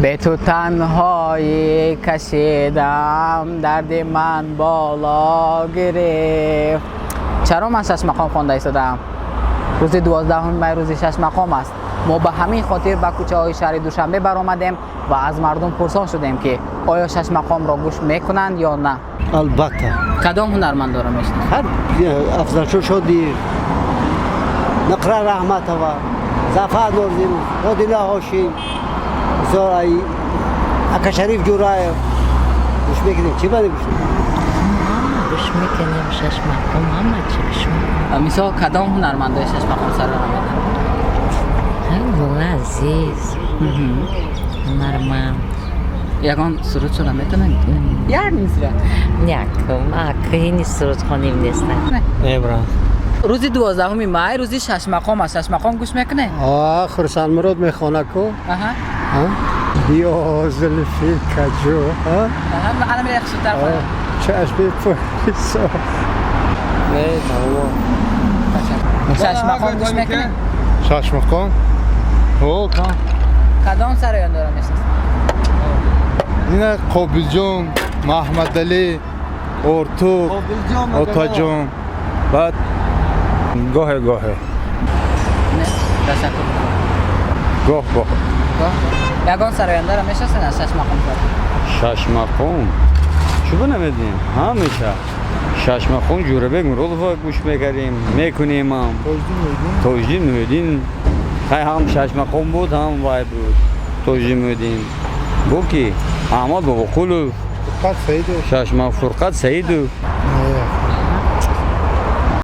به تو تنهایی کشیدم درد من بالا گرفت. چرا من شش مقام خوانده ایستادم؟ روز 12 می روز شش مقام است. ما به همین خاطر به کوچه های شهر دوشنبه برآمدیم و از مردم پرسان شدیم که آیا شش مقام را گوش میکنند یا نه. البته کدام هنرمند را میشناسید؟ هر افضل شدی نقره رحمت و زفر نورزیم مدینه هاشیم زارایی اکا شریف جورای گوش میکنیم. چی بانی گوش گوش میکنیم شش مقام همه چی گوش میکنیم. مثلا کدام هنرمند های شش مقام سر را میدن؟ والله عزیز هنرمند یکان سرود شده میتونن؟ یک نیست را یکم این سرود خانیم نیستن. ابراهیم روز 12 می روزی شش مقام است. شش مقام گوش میکنه؟ خرسان مراد میخوانه کو یا زلفی کجو الان میره خسوتر کنم. چشمی پولیسا شش مقام گوش میکنه؟ شش مقام؟ او کام کدام سرایان داره میشناسید؟ اینه قابل جون، محمد علی، ارتوق، اوتا جون. بعد گاهه نه تشکر. گاه یگان سرایان داره میشناسید از شش مقام سر؟ شش مقام چوبه نمیدیم همیشه شش مقام جوره بگم رو گوش میکردیم میکنیم هم توجدی نمیدین هم شش مقام بود هم وای بود توجدی نمیدین گو کی احمد بابا قلو قد سیدو شش مقام فرقت سیدو